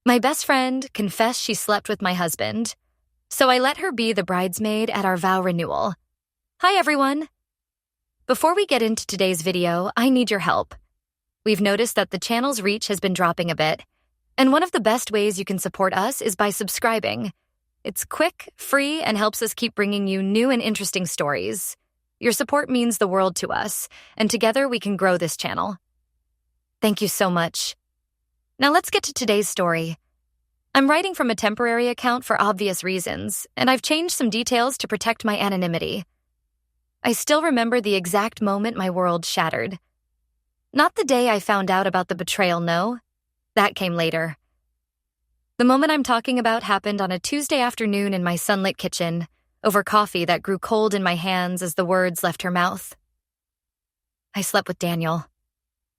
My best friend confessed she slept with my husband, so I let her be the bridesmaid at our vow renewal. Hi, everyone. Before we get into today's video, I need your help. We've noticed that the channel's reach has been dropping a bit, and one of the best ways you can support us is by subscribing. It's quick, free, and helps us keep bringing you new and interesting stories. Your support means the world to us, and together we can grow this channel. Thank you so much. Now let's get to today's story. I'm writing from a temporary account for obvious reasons, and I've changed some details to protect my anonymity. I still remember the exact moment my world shattered. Not the day I found out about the betrayal, no. That came later. The moment I'm talking about happened on a Tuesday afternoon in my sunlit kitchen, over coffee that grew cold in my hands as the words left her mouth. I slept with Daniel,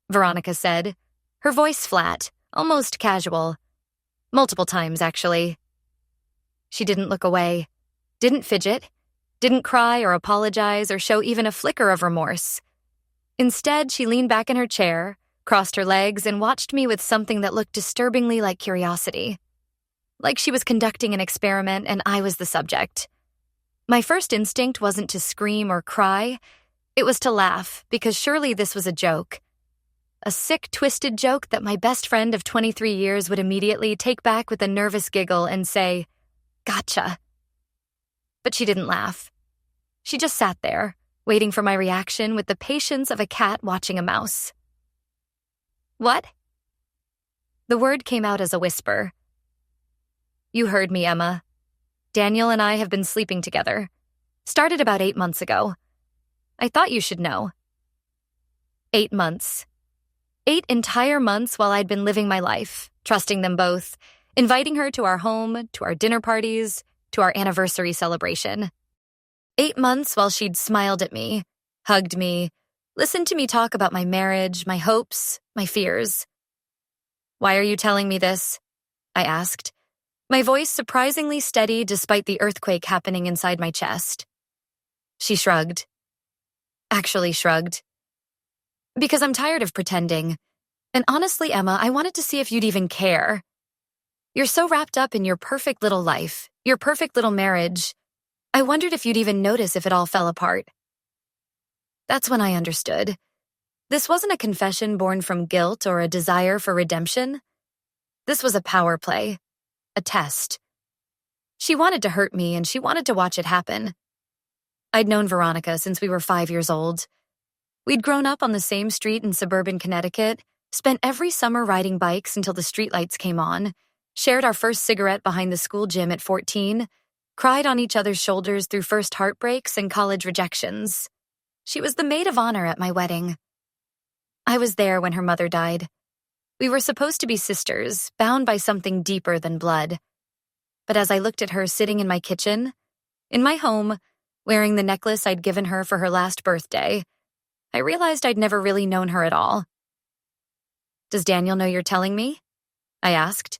Veronica said, her voice flat, almost casual. Multiple times, actually. She didn't look away, didn't fidget, didn't cry or apologize or show even a flicker of remorse. Instead, she leaned back in her chair, crossed her legs, and watched me with something that looked disturbingly like curiosity. Like she was conducting an experiment and I was the subject. My first instinct wasn't to scream or cry. It was to laugh, because surely this was a joke. A sick, twisted joke that my best friend of 23 years would immediately take back with a nervous giggle and say, "Gotcha." But she didn't laugh. She just sat there, waiting for my reaction with the patience of a cat watching a mouse. "What?" The word came out as a whisper. "You heard me, Emma. Daniel and I have been sleeping together. Started about 8 months ago. I thought you should know." 8 months. 8 entire months while I'd been living my life, trusting them both, inviting her to our home, to our dinner parties, to our anniversary celebration. 8 months while she'd smiled at me, hugged me, listened to me talk about my marriage, my hopes, my fears. "Why are you telling me this?" I asked, my voice surprisingly steady despite the earthquake happening inside my chest. She shrugged. Actually shrugged. "Because I'm tired of pretending. And honestly, Emma, I wanted to see if you'd even care. You're so wrapped up in your perfect little life, your perfect little marriage. I wondered if you'd even notice if it all fell apart." That's when I understood. This wasn't a confession born from guilt or a desire for redemption. This was a power play, a test. She wanted to hurt me, and she wanted to watch it happen. I'd known Veronica since we were 5 years old. We'd grown up on the same street in suburban Connecticut, spent every summer riding bikes until the streetlights came on, shared our first cigarette behind the school gym at 14, cried on each other's shoulders through first heartbreaks and college rejections. She was the maid of honor at my wedding. I was there when her mother died. We were supposed to be sisters, bound by something deeper than blood. But as I looked at her sitting in my kitchen, in my home, wearing the necklace I'd given her for her last birthday, I realized I'd never really known her at all. "Does Daniel know you're telling me?" I asked.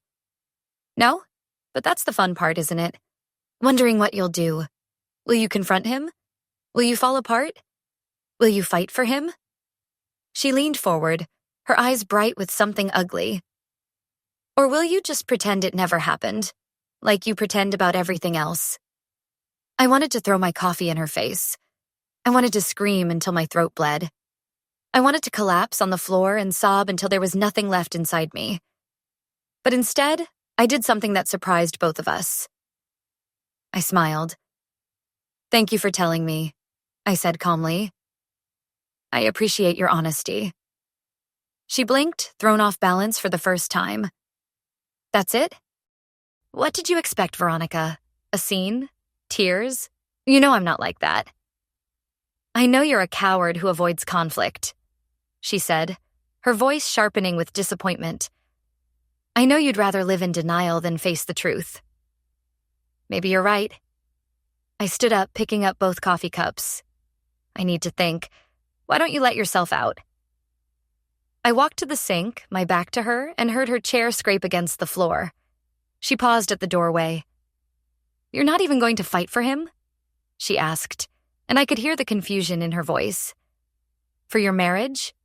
"No? But that's the fun part, isn't it? Wondering what you'll do. Will you confront him? Will you fall apart? Will you fight for him?" She leaned forward, her eyes bright with something ugly. "Or will you just pretend it never happened, like you pretend about everything else?" I wanted to throw my coffee in her face. I wanted to scream until my throat bled. I wanted to collapse on the floor and sob until there was nothing left inside me. But instead, I did something that surprised both of us. I smiled. "Thank you for telling me," I said calmly. "I appreciate your honesty." She blinked, thrown off balance for the first time. "That's it? What did you expect, Veronica? A scene? Tears? You know I'm not like that." "I know you're a coward who avoids conflict," she said, her voice sharpening with disappointment. "I know you'd rather live in denial than face the truth." "Maybe you're right." I stood up, picking up both coffee cups. "I need to think. Why don't you let yourself out?" I walked to the sink, my back to her, and heard her chair scrape against the floor. She paused at the doorway. "You're not even going to fight for him?" she asked, and I could hear the confusion in her voice. "For your marriage?"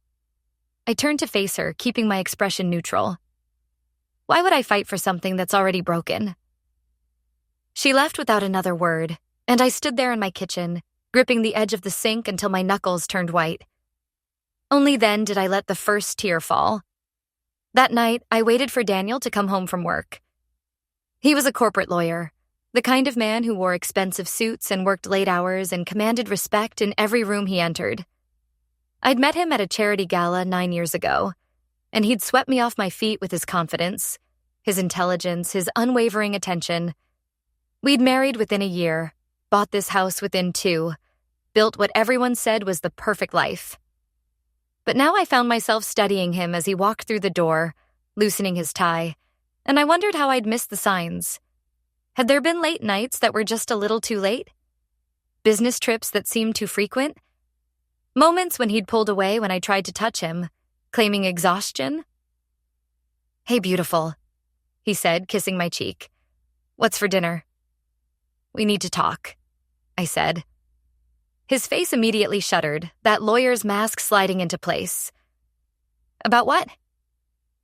I turned to face her, keeping my expression neutral. Why would I fight for something that's already broken? She left without another word, and I stood there in my kitchen, gripping the edge of the sink until my knuckles turned white. Only then did I let the first tear fall. That night, I waited for Daniel to come home from work. He was a corporate lawyer, the kind of man who wore expensive suits and worked late hours and commanded respect in every room he entered. I'd met him at a charity gala 9 years ago, and he'd swept me off my feet with his confidence, his intelligence, his unwavering attention. We'd married within a year, bought this house within 2, built what everyone said was the perfect life. But now I found myself studying him as he walked through the door, loosening his tie, and I wondered how I'd missed the signs. Had there been late nights that were just a little too late? Business trips that seemed too frequent? Moments when he'd pulled away when I tried to touch him, claiming exhaustion? "Hey, beautiful," he said, kissing my cheek. "What's for dinner?" "We need to talk," I said. His face immediately shuddered, that lawyer's mask sliding into place. "About what?"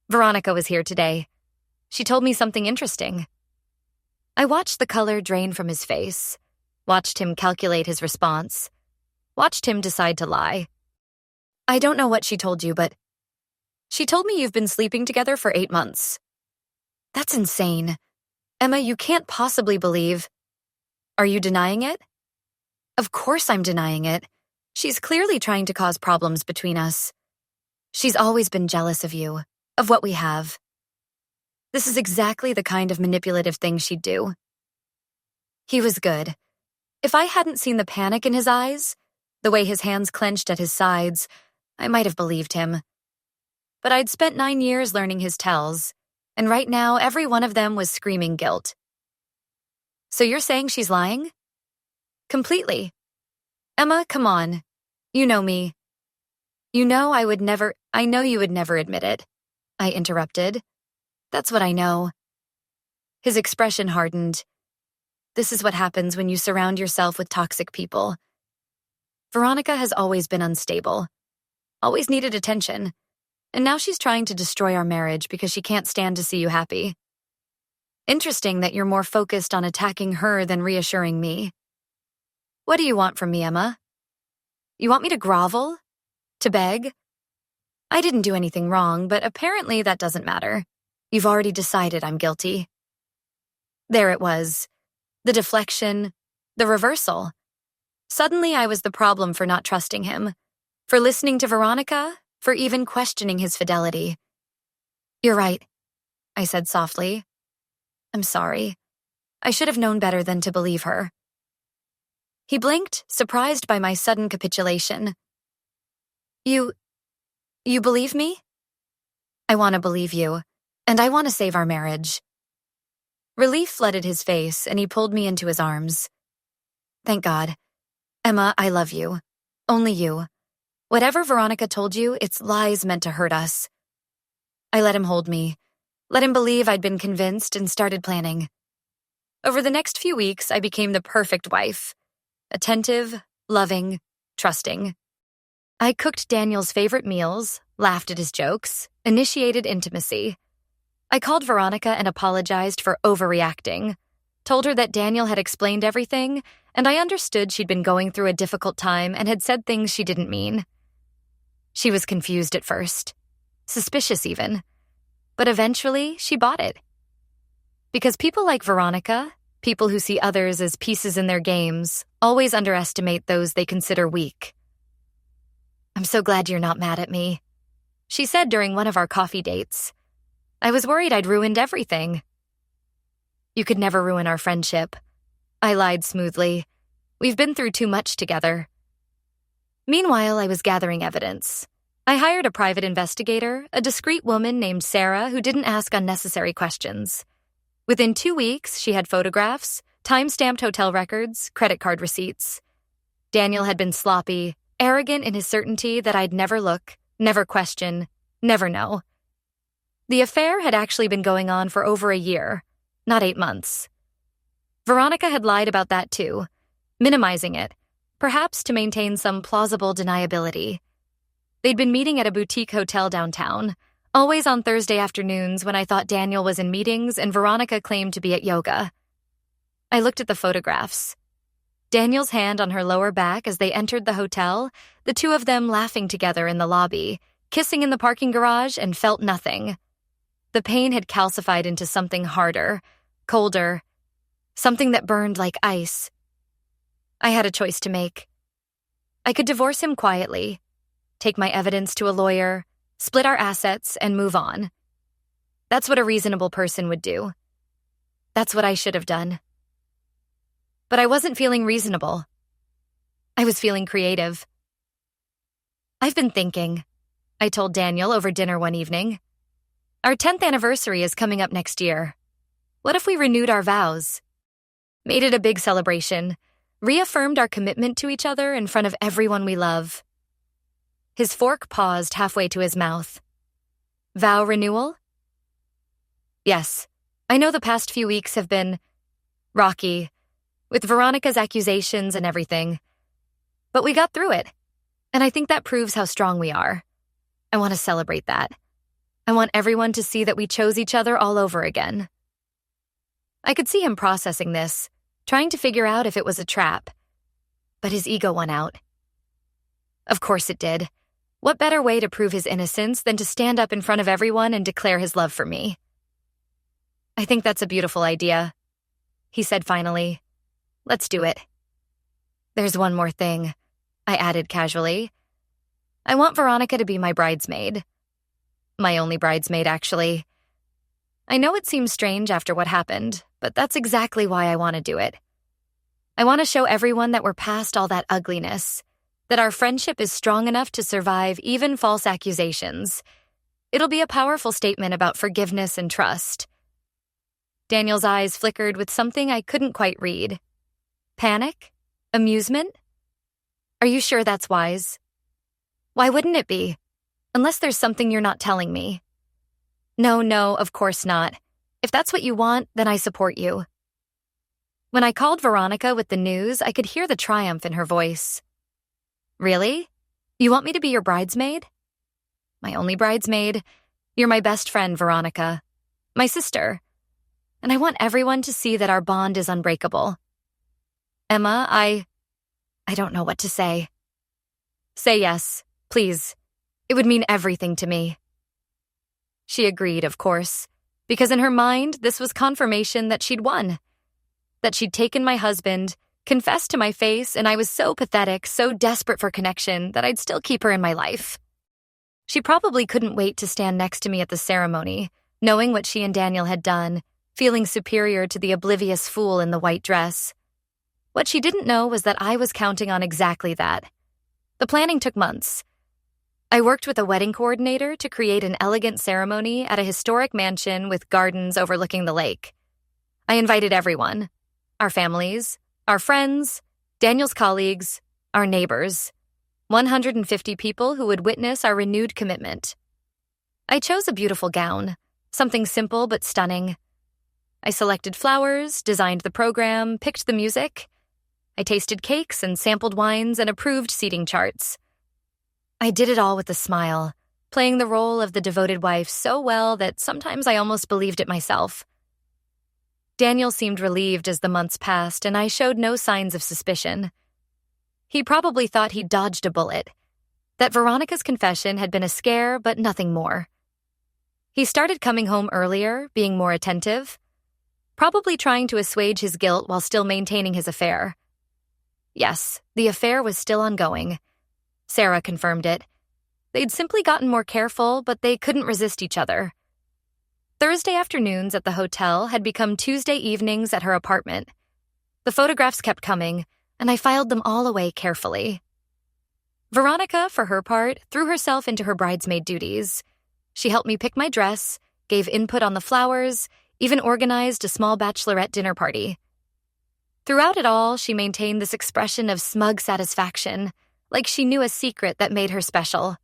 "Veronica was here today. She told me something interesting." I watched the color drain from his face, watched him calculate his response, watched him decide to lie. "I don't know what she told you, but she told me you've been sleeping together for 8 months. That's insane. Emma, you can't possibly believe. Are you denying it?" "Of course I'm denying it. She's clearly trying to cause problems between us. She's always been jealous of you, of what we have. This is exactly the kind of manipulative thing she'd do." He was good. If I hadn't seen the panic in his eyes, the way his hands clenched at his sides, I might have believed him. But I'd spent 9 years learning his tells, and right now every one of them was screaming guilt. "So you're saying she's lying?" "Completely. Emma, come on. You know me. I know you would never admit it," I interrupted. "That's what I know." His expression hardened. This is what happens when you surround yourself with toxic people. Veronica has always been unstable, always needed attention, and now she's trying to destroy our marriage because she can't stand to see you happy. Interesting that you're more focused on attacking her than reassuring me. What do you want from me, Emma? You want me to grovel? To beg? I didn't do anything wrong, but apparently that doesn't matter. You've already decided I'm guilty. There it was. The deflection, the reversal. Suddenly I was the problem for not trusting him, for listening to Veronica, for even questioning his fidelity. "You're right," I said softly. "I'm sorry. I should have known better than to believe her." He blinked, surprised by my sudden capitulation. You believe me?" "I want to believe you, and I want to save our marriage." Relief flooded his face, and he pulled me into his arms. "Thank God. Emma, I love you. Only you. Whatever Veronica told you, it's lies meant to hurt us." I let him hold me, let him believe I'd been convinced, and started planning. Over the next few weeks, I became the perfect wife. Attentive, loving, trusting. I cooked Daniel's favorite meals, laughed at his jokes, initiated intimacy. I called Veronica and apologized for overreacting, told her that Daniel had explained everything, and I understood she'd been going through a difficult time and had said things she didn't mean. She was confused at first, suspicious even, but eventually she bought it. Because people like Veronica, people who see others as pieces in their games, always underestimate those they consider weak. "I'm so glad you're not mad at me," she said during one of our coffee dates. "I was worried I'd ruined everything." "You could never ruin our friendship," I lied smoothly. "We've been through too much together." Meanwhile, I was gathering evidence. I hired a private investigator, a discreet woman named Sarah who didn't ask unnecessary questions. Within 2 weeks, she had photographs, time-stamped hotel records, credit card receipts. Daniel had been sloppy, arrogant in his certainty that I'd never look, never question, never know. The affair had actually been going on for over a year, not 8 months. Veronica had lied about that too, minimizing it, perhaps to maintain some plausible deniability. They'd been meeting at a boutique hotel downtown, Always on Thursday afternoons when I thought Daniel was in meetings and Veronica claimed to be at yoga. I looked at the photographs. Daniel's hand on her lower back as they entered the hotel, the two of them laughing together in the lobby, kissing in the parking garage, and felt nothing. The pain had calcified into something harder, colder, something that burned like ice. I had a choice to make. I could divorce him quietly, take my evidence to a lawyer, split our assets, and move on. That's what a reasonable person would do. That's what I should have done. But I wasn't feeling reasonable. I was feeling creative. I've been thinking, I told Daniel over dinner one evening. Our 10th anniversary is coming up next year. What if we renewed our vows? Made it a big celebration, reaffirmed our commitment to each other in front of everyone we love. His fork paused halfway to his mouth. Vow renewal? Yes, I know the past few weeks have been rocky, with Veronica's accusations and everything. But we got through it, and I think that proves how strong we are. I want to celebrate that. I want everyone to see that we chose each other all over again. I could see him processing this, trying to figure out if it was a trap. But his ego won out. Of course it did. What better way to prove his innocence than to stand up in front of everyone and declare his love for me? I think that's a beautiful idea, he said finally. Let's do it. There's one more thing, I added casually. I want Veronica to be my bridesmaid. My only bridesmaid, actually. I know it seems strange after what happened, but that's exactly why I want to do it. I want to show everyone that we're past all that ugliness, that our friendship is strong enough to survive even false accusations. It'll be a powerful statement about forgiveness and trust. Daniel's eyes flickered with something I couldn't quite read. Panic? Amusement? Are you sure that's wise? Why wouldn't it be? Unless there's something you're not telling me. No, of course not. If that's what you want, then I support you. When I called Veronica with the news, I could hear the triumph in her voice. Really? You want me to be your bridesmaid? My only bridesmaid. You're my best friend, Veronica. My sister. And I want everyone to see that our bond is unbreakable. Emma, I don't know what to say. Say yes, please. It would mean everything to me. She agreed, of course, because in her mind, this was confirmation that she'd won. That she'd taken my husband, confessed to my face, and I was so pathetic, so desperate for connection that I'd still keep her in my life. She probably couldn't wait to stand next to me at the ceremony, knowing what she and Daniel had done, feeling superior to the oblivious fool in the white dress. What she didn't know was that I was counting on exactly that. The planning took months. I worked with a wedding coordinator to create an elegant ceremony at a historic mansion with gardens overlooking the lake. I invited everyone, our families, our friends, Daniel's colleagues, our neighbors, 150 people who would witness our renewed commitment. I chose a beautiful gown, something simple but stunning. I selected flowers, designed the program, picked the music. I tasted cakes and sampled wines and approved seating charts. I did it all with a smile, playing the role of the devoted wife so well that sometimes I almost believed it myself. Daniel seemed relieved as the months passed, and I showed no signs of suspicion. He probably thought he'd dodged a bullet, that Veronica's confession had been a scare, but nothing more. He started coming home earlier, being more attentive, probably trying to assuage his guilt while still maintaining his affair. Yes, the affair was still ongoing. Sarah confirmed it. They'd simply gotten more careful, but they couldn't resist each other. Thursday afternoons at the hotel had become Tuesday evenings at her apartment. The photographs kept coming, and I filed them all away carefully. Veronica, for her part, threw herself into her bridesmaid duties. She helped me pick my dress, gave input on the flowers, even organized a small bachelorette dinner party. Throughout it all, she maintained this expression of smug satisfaction, like she knew a secret that made her special.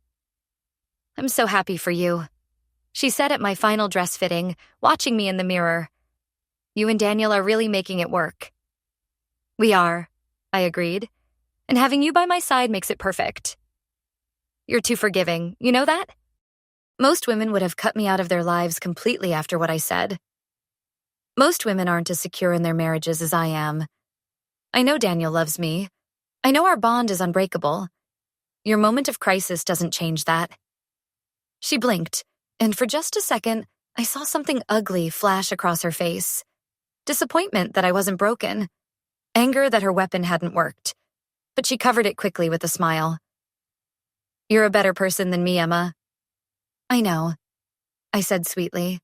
"I'm so happy for you," she said at my final dress fitting, watching me in the mirror. "You and Daniel are really making it work." "We are," I agreed, "and having you by my side makes it perfect." "You're too forgiving, you know that?" Most women would have cut me out of their lives completely after what I said. Most women aren't as secure in their marriages as I am. I know Daniel loves me. I know our bond is unbreakable. Your moment of crisis doesn't change that. She blinked, and for just a second, I saw something ugly flash across her face. Disappointment that I wasn't broken. Anger that her weapon hadn't worked. But she covered it quickly with a smile. You're a better person than me, Emma. I know, I said sweetly.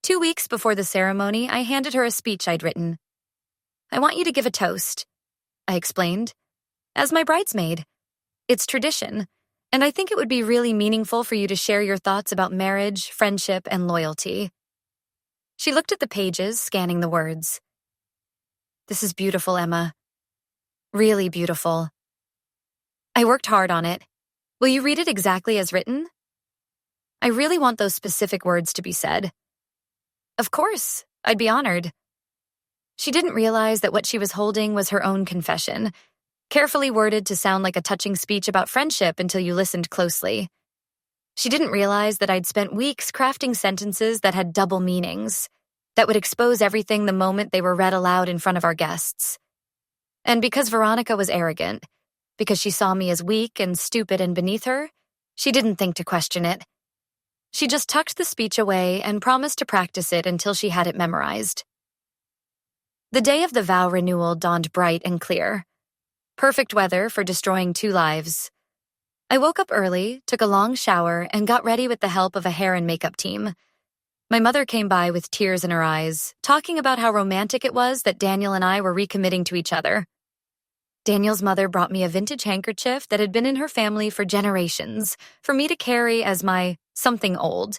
2 weeks before the ceremony, I handed her a speech I'd written. I want you to give a toast, I explained. As my bridesmaid. It's tradition, and I think it would be really meaningful for you to share your thoughts about marriage, friendship, and loyalty. She looked at the pages, scanning the words. This is beautiful, Emma. Really beautiful. I worked hard on it. Will you read it exactly as written? I really want those specific words to be said. Of course, I'd be honored. She didn't realize that what she was holding was her own confession, carefully worded to sound like a touching speech about friendship until you listened closely. She didn't realize that I'd spent weeks crafting sentences that had double meanings, that would expose everything the moment they were read aloud in front of our guests. And because Veronica was arrogant, because she saw me as weak and stupid and beneath her, she didn't think to question it. She just tucked the speech away and promised to practice it until she had it memorized. The day of the vow renewal dawned bright and clear. Perfect weather for destroying 2 lives. I woke up early, took a long shower, and got ready with the help of a hair and makeup team. My mother came by with tears in her eyes, talking about how romantic it was that Daniel and I were recommitting to each other. Daniel's mother brought me a vintage handkerchief that had been in her family for generations, for me to carry as my something old.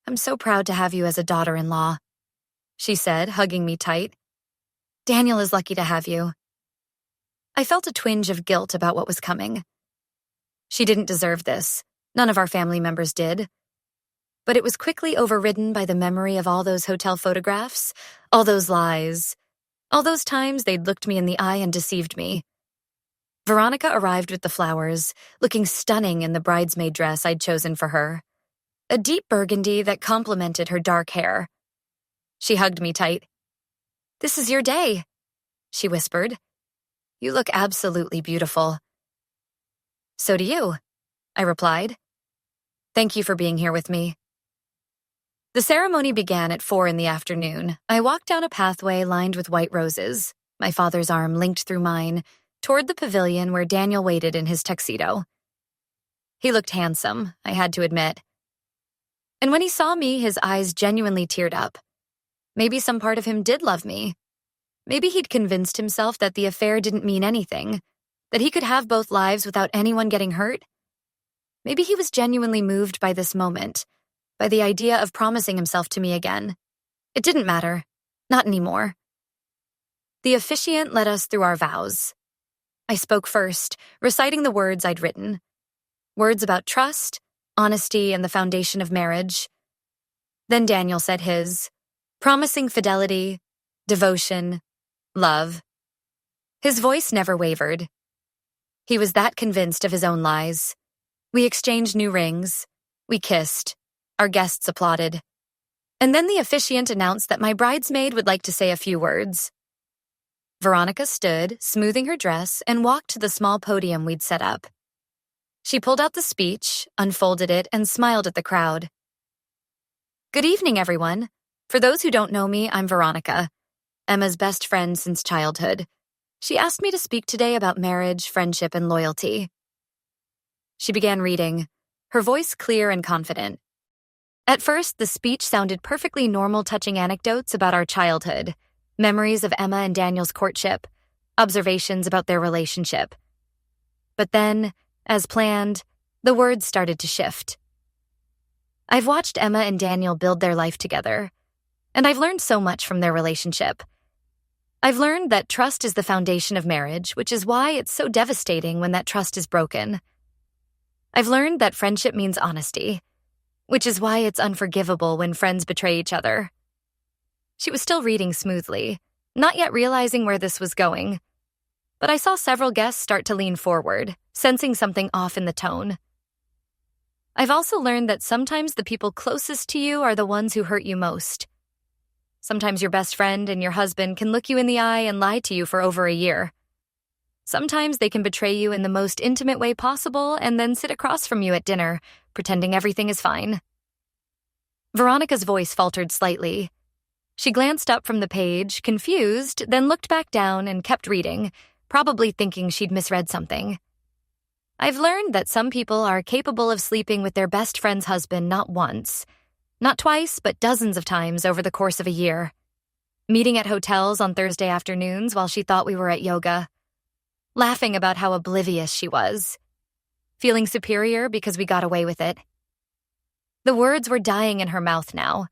I'm so proud to have you as a daughter-in-law, she said, hugging me tight. Daniel is lucky to have you. I felt a twinge of guilt about what was coming. She didn't deserve this. None of our family members did. But it was quickly overridden by the memory of all those hotel photographs, all those lies, all those times they'd looked me in the eye and deceived me. Veronica arrived with the flowers, looking stunning in the bridesmaid dress I'd chosen for her. A deep burgundy that complemented her dark hair. She hugged me tight. This is your day, she whispered. You look absolutely beautiful. So do you, I replied. Thank you for being here with me. The ceremony began at 4 in the afternoon. I walked down a pathway lined with white roses, my father's arm linked through mine, toward the pavilion where Daniel waited in his tuxedo. He looked handsome, I had to admit. And when he saw me, his eyes genuinely teared up. Maybe some part of him did love me. Maybe he'd convinced himself that the affair didn't mean anything, that he could have both lives without anyone getting hurt. Maybe he was genuinely moved by this moment, by the idea of promising himself to me again. It didn't matter. Not anymore. The officiant led us through our vows. I spoke first, reciting the words I'd written. Words about trust, honesty, and the foundation of marriage. Then Daniel said his, promising fidelity, devotion, love. His voice never wavered. He was that convinced of his own lies. We exchanged new rings. We kissed. Our guests applauded. And then the officiant announced that my bridesmaid would like to say a few words. Veronica stood, smoothing her dress, and walked to the small podium we'd set up. She pulled out the speech, unfolded it, and smiled at the crowd. Good evening, everyone. For those who don't know me, I'm Veronica, Emma's best friend since childhood. She asked me to speak today about marriage, friendship, and loyalty. She began reading, her voice clear and confident. At first, the speech sounded perfectly normal, touching anecdotes about our childhood, memories of Emma and Daniel's courtship, observations about their relationship. But then, as planned, the words started to shift. I've watched Emma and Daniel build their life together, and I've learned so much from their relationship. I've learned that trust is the foundation of marriage, which is why it's so devastating when that trust is broken. I've learned that friendship means honesty, which is why it's unforgivable when friends betray each other. She was still reading smoothly, not yet realizing where this was going. But I saw several guests start to lean forward, sensing something off in the tone. I've also learned that sometimes the people closest to you are the ones who hurt you most. Sometimes your best friend and your husband can look you in the eye and lie to you for over a year. Sometimes they can betray you in the most intimate way possible and then sit across from you at dinner, pretending everything is fine. Veronica's voice faltered slightly. She glanced up from the page, confused, then looked back down and kept reading, probably thinking she'd misread something. I've learned that some people are capable of sleeping with their best friend's husband not once, not twice, but dozens of times over the course of a year. Meeting at hotels on Thursday afternoons while she thought we were at yoga. Laughing about how oblivious she was. Feeling superior because we got away with it. The words were dying in her mouth now.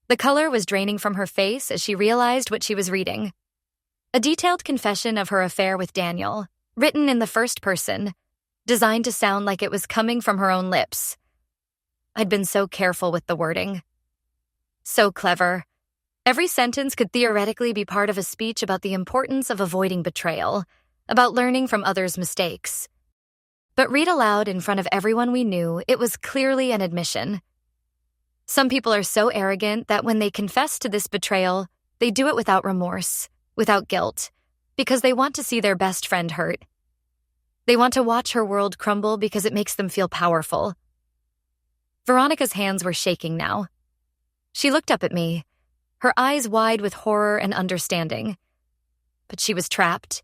The color was draining from her face as she realized what she was reading. A detailed confession of her affair with Daniel, written in the first person, designed to sound like it was coming from her own lips. I'd been so careful with the wording. So clever. Every sentence could theoretically be part of a speech about the importance of avoiding betrayal, about learning from others' mistakes. But read aloud in front of everyone we knew, it was clearly an admission. Some people are so arrogant that when they confess to this betrayal, they do it without remorse, without guilt, because they want to see their best friend hurt. They want to watch her world crumble because it makes them feel powerful. Veronica's hands were shaking now. She looked up at me, her eyes wide with horror and understanding. But she was trapped.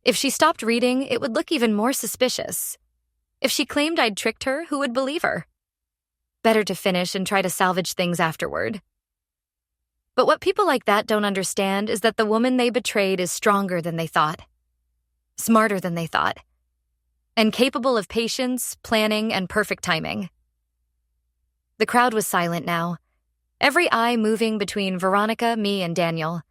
If she stopped reading, it would look even more suspicious. If she claimed I'd tricked her, who would believe her? Better to finish and try to salvage things afterward. But what people like that don't understand is that the woman they betrayed is stronger than they thought, smarter than they thought, and capable of patience, planning, and perfect timing. The crowd was silent now, every eye moving between Veronica, me, and Daniel.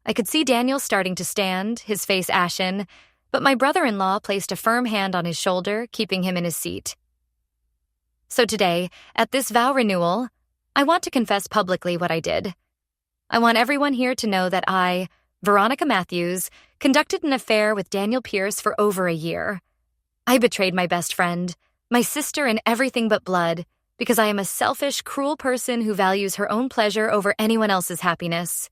I could see Daniel starting to stand, his face ashen, but my brother-in-law placed a firm hand on his shoulder, keeping him in his seat. So today, at this vow renewal, I want to confess publicly what I did. I want everyone here to know that I, Veronica Matthews, conducted an affair with Daniel Pierce for over a year. I betrayed my best friend, my sister in everything but blood, because I am a selfish, cruel person who values her own pleasure over anyone else's happiness.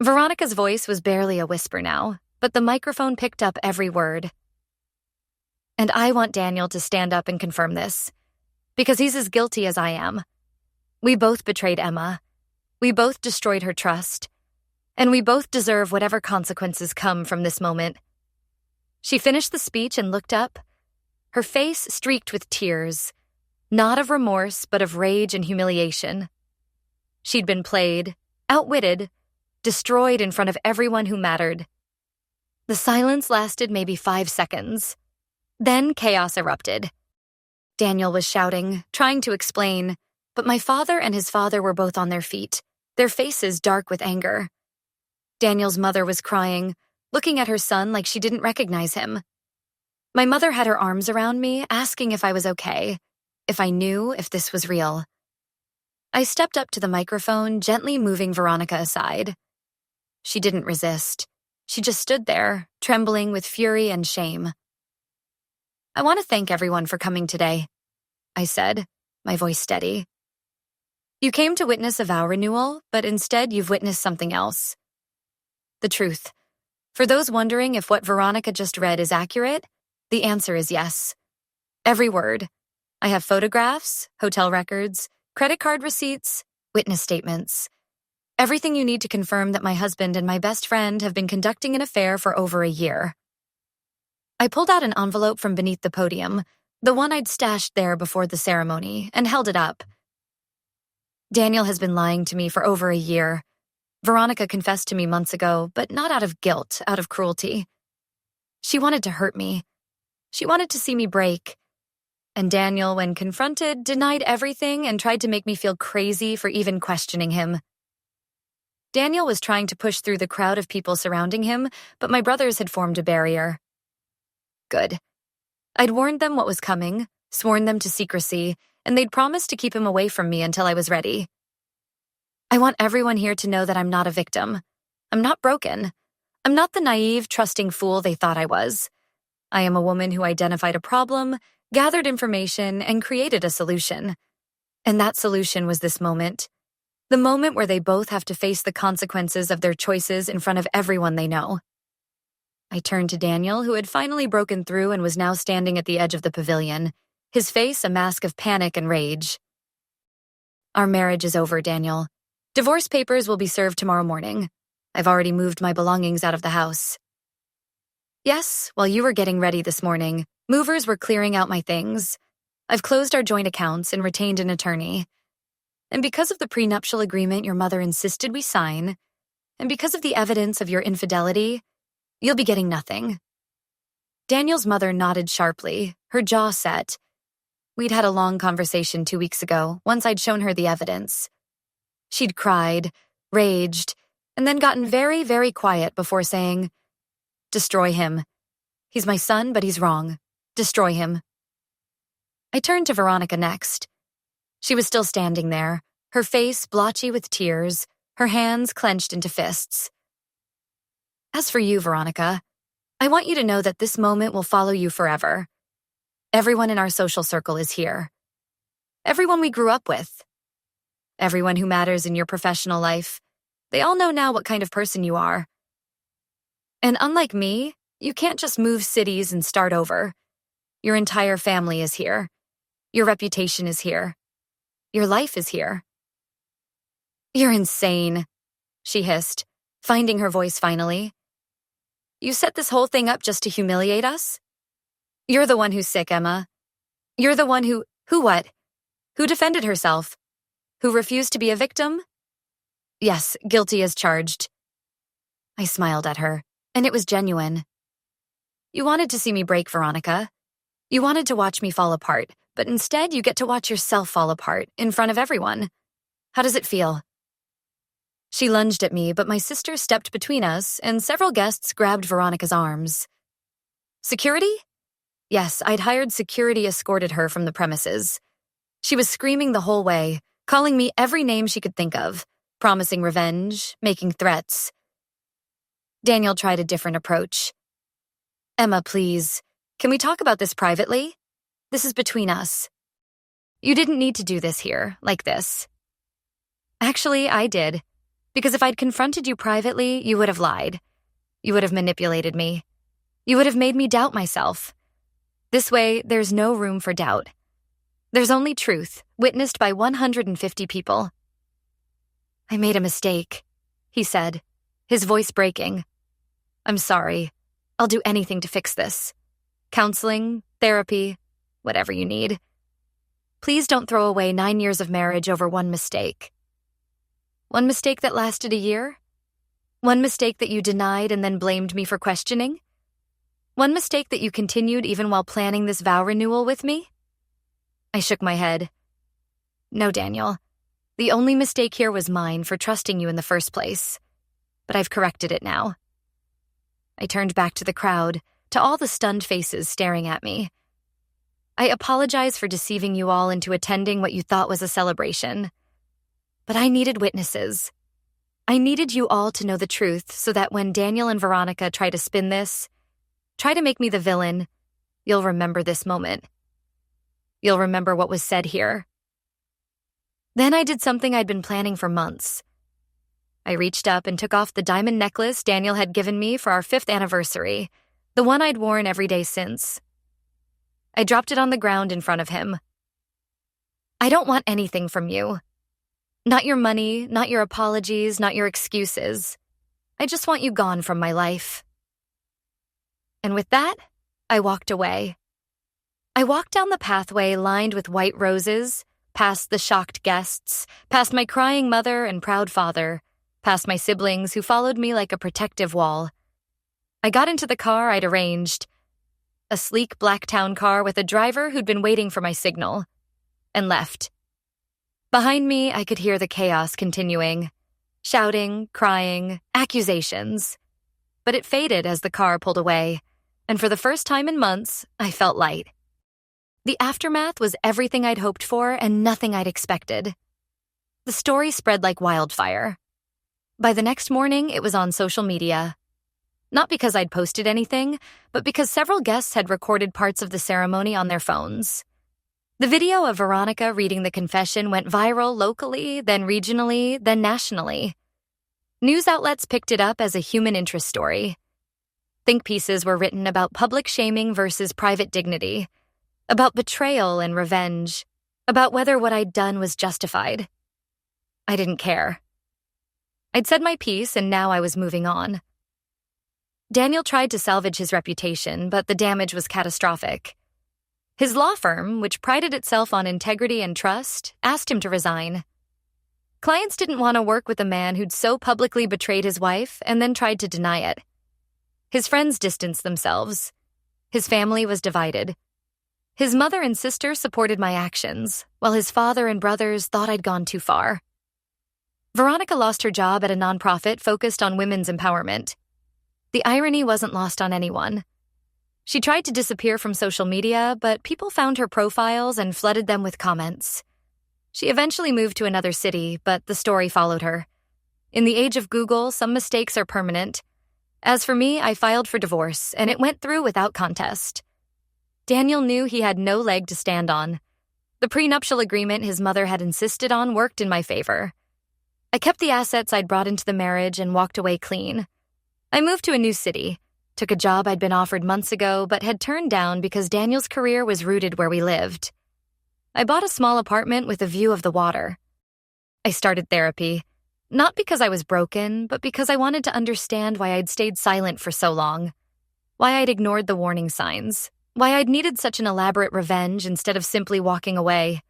Veronica's voice was barely a whisper now, but the microphone picked up every word. And I want Daniel to stand up and confirm this, because he's as guilty as I am. We both betrayed Emma. We both destroyed her trust. And we both deserve whatever consequences come from this moment. She finished the speech and looked up, her face streaked with tears, not of remorse, but of rage and humiliation. She'd been played, outwitted, destroyed in front of everyone who mattered. The silence lasted maybe 5 seconds. Then chaos erupted. Daniel was shouting, trying to explain, but my father and his father were both on their feet, their faces dark with anger. Daniel's mother was crying, looking at her son like she didn't recognize him. My mother had her arms around me, asking if I was okay, if I knew if this was real. I stepped up to the microphone, gently moving Veronica aside. She didn't resist. She just stood there, trembling with fury and shame. I want to thank everyone for coming today, I said, my voice steady. You came to witness a vow renewal, but instead you've witnessed something else. The truth. For those wondering if what Veronica just read is accurate, the answer is yes. Every word. I have photographs, hotel records, credit card receipts, witness statements. Everything you need to confirm that my husband and my best friend have been conducting an affair for over a year. I pulled out an envelope from beneath the podium, the one I'd stashed there before the ceremony, and held it up. Daniel has been lying to me for over a year. Veronica confessed to me months ago, but not out of guilt, out of cruelty. She wanted to hurt me. She wanted to see me break. And Daniel, when confronted, denied everything and tried to make me feel crazy for even questioning him. Daniel was trying to push through the crowd of people surrounding him, but my brothers had formed a barrier. Good. I'd warned them what was coming, sworn them to secrecy, and they'd promised to keep him away from me until I was ready. I want everyone here to know that I'm not a victim. I'm not broken. I'm not the naive, trusting fool they thought I was. I am a woman who identified a problem, gathered information, and created a solution. And that solution was this moment. The moment where they both have to face the consequences of their choices in front of everyone they know. I turned to Daniel, who had finally broken through and was now standing at the edge of the pavilion, his face a mask of panic and rage. Our marriage is over, Daniel. Divorce papers will be served tomorrow morning. I've already moved my belongings out of the house. Yes, while you were getting ready this morning, movers were clearing out my things. I've closed our joint accounts and retained an attorney. And because of the prenuptial agreement your mother insisted we sign, and because of the evidence of your infidelity, you'll be getting nothing. Daniel's mother nodded sharply, her jaw set. We'd had a long conversation 2 weeks ago, once I'd shown her the evidence. She'd cried, raged, and then gotten very, very quiet before saying, "Destroy him. He's my son, but he's wrong. Destroy him." I turned to Veronica next. She was still standing there, her face blotchy with tears, her hands clenched into fists. As for you, Veronica, I want you to know that this moment will follow you forever. Everyone in our social circle is here. Everyone we grew up with. Everyone who matters in your professional life. They all know now what kind of person you are. And unlike me, you can't just move cities and start over. Your entire family is here. Your reputation is here. Your life is here. You're insane, she hissed, finding her voice finally. You set this whole thing up just to humiliate us? You're the one who's sick, Emma. You're the one who what? Who defended herself? Who refused to be a victim? Yes, guilty as charged. I smiled at her, and it was genuine. You wanted to see me break, Veronica. You wanted to watch me fall apart, but instead you get to watch yourself fall apart in front of everyone. How does it feel? She lunged at me, but my sister stepped between us, and several guests grabbed Veronica's arms. Security? Yes, I'd hired security escorted her from the premises. She was screaming the whole way, calling me every name she could think of, promising revenge, making threats. Daniel tried a different approach. Emma, please, can we talk about this privately? This is between us. You didn't need to do this here, like this. Actually, I did. Because if I'd confronted you privately, you would have lied. You would have manipulated me. You would have made me doubt myself. This way, there's no room for doubt. There's only truth, witnessed by 150 people. I made a mistake, he said, his voice breaking. I'm sorry. I'll do anything to fix this. Counseling, therapy, whatever you need. Please don't throw away 9 years of marriage over one mistake. One mistake that lasted a year? One mistake that you denied and then blamed me for questioning? One mistake that you continued even while planning this vow renewal with me? I shook my head. No, Daniel. The only mistake here was mine for trusting you in the first place. But I've corrected it now. I turned back to the crowd, to all the stunned faces staring at me. I apologize for deceiving you all into attending what you thought was a celebration. But I needed witnesses. I needed you all to know the truth so that when Daniel and Veronica try to spin this, try to make me the villain, you'll remember this moment. You'll remember what was said here. Then I did something I'd been planning for months. I reached up and took off the diamond necklace Daniel had given me for our 5th anniversary, the one I'd worn every day since. I dropped it on the ground in front of him. I don't want anything from you. Not your money, not your apologies, not your excuses. I just want you gone from my life. And with that, I walked away. I walked down the pathway lined with white roses, past the shocked guests, past my crying mother and proud father, past my siblings who followed me like a protective wall. I got into the car I'd arranged, a sleek black town car with a driver who'd been waiting for my signal, and left. Behind me, I could hear the chaos continuing. Shouting, crying, accusations. But it faded as the car pulled away, and for the first time in months, I felt light. The aftermath was everything I'd hoped for and nothing I'd expected. The story spread like wildfire. By the next morning, it was on social media. Not because I'd posted anything, but because several guests had recorded parts of the ceremony on their phones. The video of Veronica reading the confession went viral locally, then regionally, then nationally. News outlets picked it up as a human interest story. Think pieces were written about public shaming versus private dignity, about betrayal and revenge, about whether what I'd done was justified. I didn't care. I'd said my piece, and now I was moving on. Daniel tried to salvage his reputation, but the damage was catastrophic. His law firm, which prided itself on integrity and trust, asked him to resign. Clients didn't want to work with a man who'd so publicly betrayed his wife and then tried to deny it. His friends distanced themselves. His family was divided. His mother and sister supported my actions, while his father and brothers thought I'd gone too far. Veronica lost her job at a nonprofit focused on women's empowerment. The irony wasn't lost on anyone. She tried to disappear from social media, but people found her profiles and flooded them with comments. She eventually moved to another city, but the story followed her. In the age of Google, some mistakes are permanent. As for me, I filed for divorce, and it went through without contest. Daniel knew he had no leg to stand on. The prenuptial agreement his mother had insisted on worked in my favor. I kept the assets I'd brought into the marriage and walked away clean. I moved to a new city, took a job I'd been offered months ago but had turned down because Daniel's career was rooted where we lived. I bought a small apartment with a view of the water. I started therapy, not because I was broken, but because I wanted to understand why I'd stayed silent for so long, why I'd ignored the warning signs, why I'd needed such an elaborate revenge instead of simply walking away.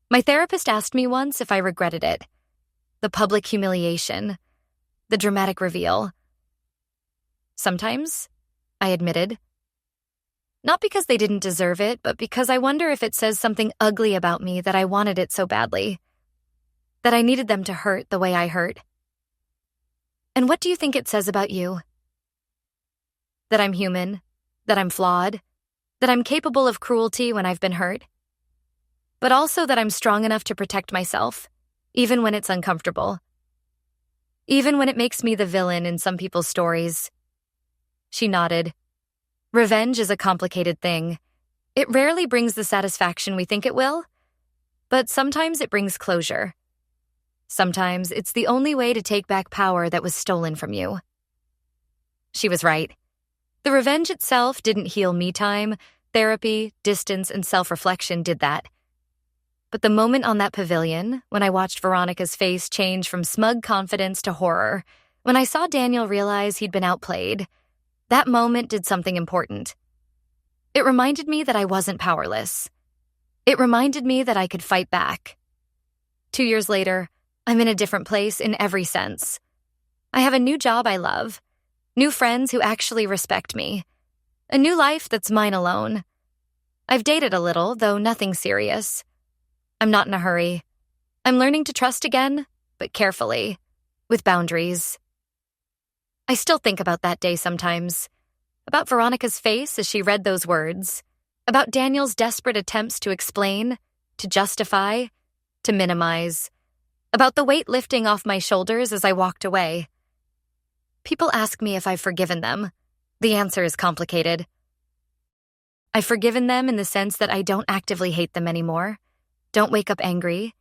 My therapist asked me once if I regretted it. The public humiliation, the dramatic reveal. Sometimes, I admitted. Not because they didn't deserve it, but because I wonder if it says something ugly about me that I wanted it so badly. That I needed them to hurt the way I hurt. And what do you think it says about you? That I'm human, that I'm flawed, that I'm capable of cruelty when I've been hurt. But also that I'm strong enough to protect myself, even when it's uncomfortable. Even when it makes me the villain in some people's stories. She nodded. Revenge is a complicated thing. It rarely brings the satisfaction we think it will, but sometimes it brings closure. Sometimes it's the only way to take back power that was stolen from you. She was right. The revenge itself didn't heal me time. Therapy, distance, and self-reflection did that. But the moment on that pavilion, when I watched Veronica's face change from smug confidence to horror, when I saw Daniel realize he'd been outplayed, that moment did something important. It reminded me that I wasn't powerless. It reminded me that I could fight back. 2 years later, I'm in a different place in every sense. I have a new job I love, new friends who actually respect me, a new life that's mine alone. I've dated a little, though nothing serious. I'm not in a hurry. I'm learning to trust again, but carefully, with boundaries. I still think about that day sometimes, about Veronica's face as she read those words, about Daniel's desperate attempts to explain, to justify, to minimize, about the weight lifting off my shoulders as I walked away. People ask me if I've forgiven them. The answer is complicated. I've forgiven them in the sense that I don't actively hate them anymore, don't wake up angry,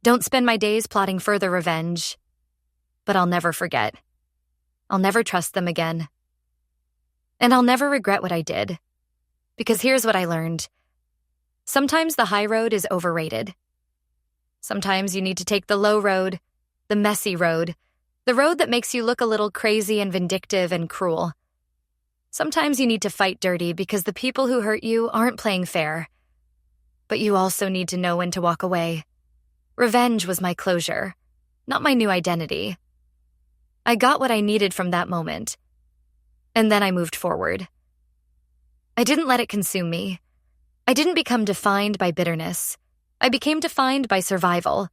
don't spend my days plotting further revenge. But I'll never forget. I'll never trust them again. And I'll never regret what I did. Because here's what I learned. Sometimes the high road is overrated. Sometimes you need to take the low road, the messy road, the road that makes you look a little crazy and vindictive and cruel. Sometimes you need to fight dirty because the people who hurt you aren't playing fair. But you also need to know when to walk away. Revenge was my closure, not my new identity. I got what I needed from that moment. And then I moved forward. I didn't let it consume me. I didn't become defined by bitterness. I became defined by survival,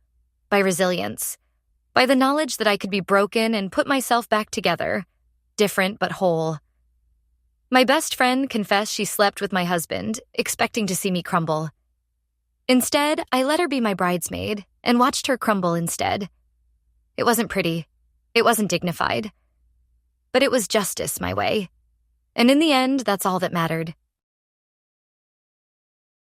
by resilience, by the knowledge that I could be broken and put myself back together, different but whole. My best friend confessed she slept with my husband, expecting to see me crumble. Instead, I let her be my bridesmaid and watched her crumble instead. It wasn't pretty. It wasn't dignified. But it was justice my way. And in the end, that's all that mattered.